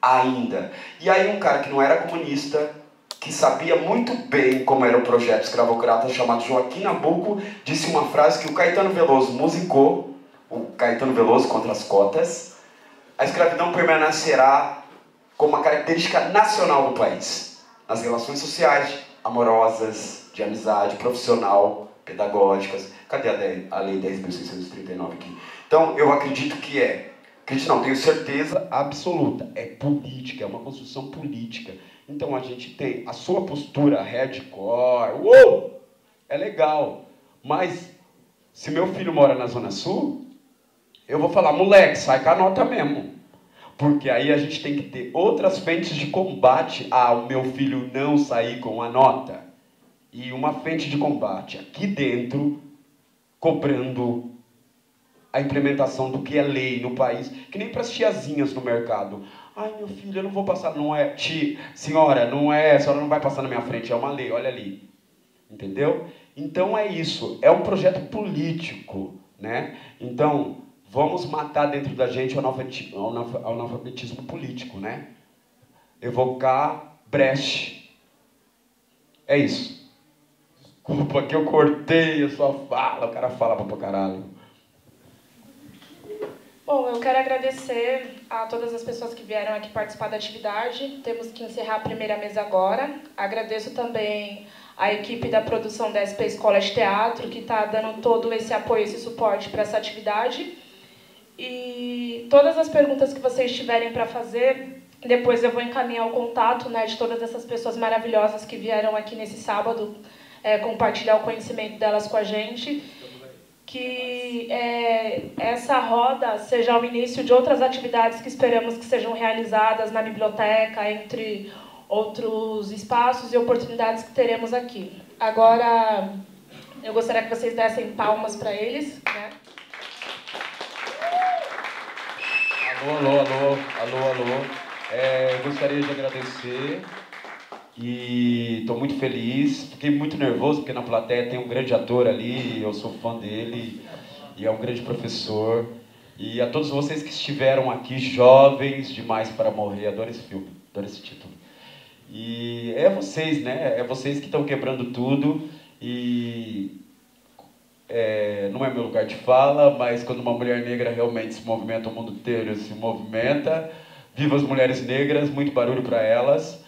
Ainda. E aí um cara que não era comunista, que sabia muito bem como era o projeto escravocrata, chamado Joaquim Nabuco, disse uma frase que o Caetano Veloso musicou, o Caetano Veloso contra as cotas: a escravidão permanecerá como uma característica nacional do país, nas relações sociais, amorosas, de amizade, profissional, pedagógicas. Cadê a lei 10.639 aqui? Então, eu acredito que acredito não, tenho certeza absoluta, é política, é uma construção política. Então, a gente tem a sua postura hardcore, uou, é legal, mas se meu filho mora na Zona Sul, eu vou falar, moleque, sai com a nota mesmo. Porque aí a gente tem que ter outras frentes de combate ao meu filho não sair com a nota. E uma frente de combate aqui dentro, cobrando a implementação do que é lei no país, que nem para as tiazinhas no mercado. Ai, meu filho, eu não vou passar, não é... Senhora, não é, a senhora não vai passar na minha frente, é uma lei, olha ali. Entendeu? Então é isso, é um projeto político, né? Então, vamos matar dentro da gente o analfabetismo político, né? Evocar Brecht. É isso. Desculpa que eu cortei a sua fala, o cara fala pra caralho. Bom, eu quero agradecer a todas as pessoas que vieram aqui participar da atividade. Temos que encerrar a primeira mesa agora. Agradeço também a equipe da produção da SP Escola de Teatro, que está dando todo esse apoio, esse suporte para essa atividade. E todas as perguntas que vocês tiverem para fazer, depois eu vou encaminhar o contato, né, de todas essas pessoas maravilhosas que vieram aqui nesse sábado compartilhar o conhecimento delas com a gente. Que essa roda seja o início de outras atividades que esperamos que sejam realizadas na biblioteca, entre outros espaços e oportunidades que teremos aqui. Agora, eu gostaria que vocês dessem palmas para eles, né? Alô. Gostaria de agradecer e estou muito feliz. Fiquei muito nervoso porque na plateia tem um grande ator ali, eu sou fã dele e é um grande professor. E a todos vocês que estiveram aqui, jovens demais para morrer, adoro esse filme, adoro esse título. E é vocês, né? É vocês que estão quebrando tudo e não é meu lugar de fala, mas quando uma mulher negra realmente se movimenta, o mundo inteiro se movimenta. Viva as mulheres negras, muito barulho para elas.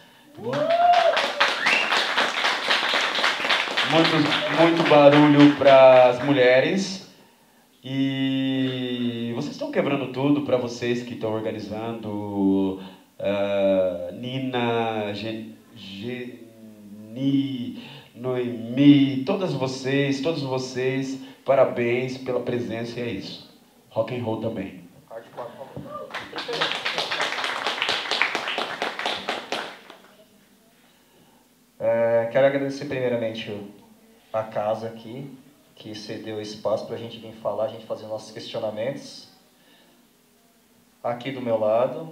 Muito barulho para as mulheres. E vocês estão quebrando tudo para vocês que estão organizando. Nina, Geni, Noemi, todos vocês, parabéns pela presença e é isso. Rock and roll também. Quero agradecer primeiramente a casa aqui, que cedeu espaço para a gente vir falar, a gente fazer nossos questionamentos. Aqui do meu lado,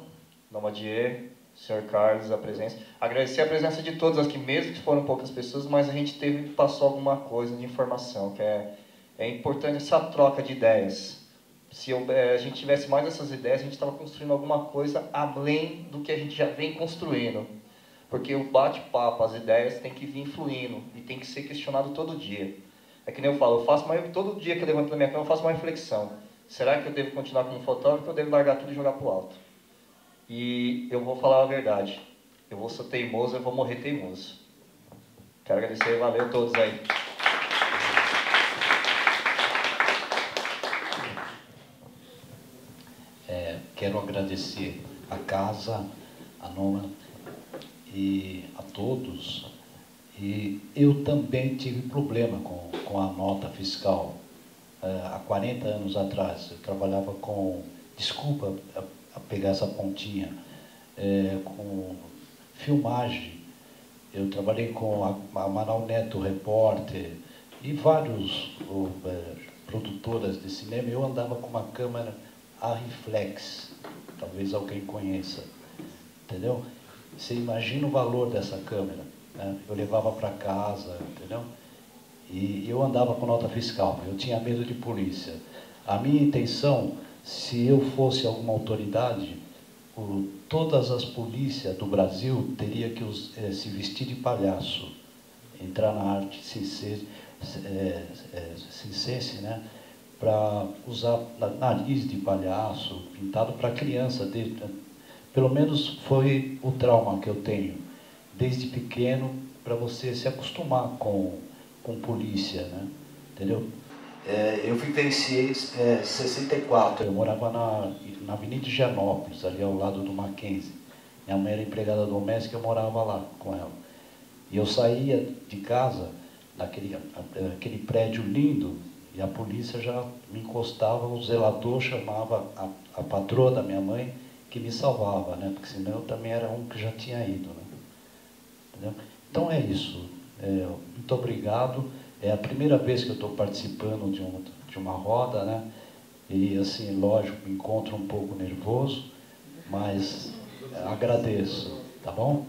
Nomadier, Sr. Carlos, a presença. Agradecer a presença de todos aqui, mesmo que foram poucas pessoas, mas a gente passou alguma coisa de informação, que é importante essa troca de ideias. Se a gente tivesse mais essas ideias, a gente estava construindo alguma coisa além do que a gente já vem construindo. Porque o bate-papo, as ideias, tem que vir fluindo e tem que ser questionado todo dia. É que nem eu falo, todo dia que eu levanto da minha cama, eu faço uma reflexão. Será que eu devo continuar como fotógrafo ou eu devo largar tudo e jogar para o alto? E eu vou falar a verdade. Eu vou ser teimoso, eu vou morrer teimoso. Quero agradecer, valeu a todos aí. Quero agradecer a casa, a Nona e a todos. E eu também tive problema com a nota fiscal. Há 40 anos atrás, eu trabalhava com, desculpa a pegar essa pontinha, com filmagem. Eu trabalhei com a Amaral Neto, repórter, e vários produtoras de cinema. Eu andava com uma câmera Arriflex, talvez alguém conheça, entendeu? Você imagina o valor dessa câmera. né? Eu levava para casa, entendeu? E eu andava com nota fiscal, eu tinha medo de polícia. A minha intenção, se eu fosse alguma autoridade, todas as polícias do Brasil teriam que se vestir de palhaço, entrar na arte circense, né? Para usar nariz de palhaço, pintado para criança. Pelo menos foi o trauma que eu tenho, desde pequeno, para você se acostumar com polícia, né? Entendeu? Eu vivenciei 64. Eu morava na Avenida Higienópolis, ali ao lado do Mackenzie. Minha mãe era empregada doméstica, eu morava lá com ela. E eu saía de casa, aquele prédio lindo, e a polícia já me encostava, o zelador chamava a patroa da minha mãe, que me salvava, né? Porque senão eu também era um que já tinha ido, né? Entendeu? Então é isso. Muito obrigado. É a primeira vez que eu estou participando de uma roda, né? E, assim, lógico, me encontro um pouco nervoso, mas agradeço, tá bom?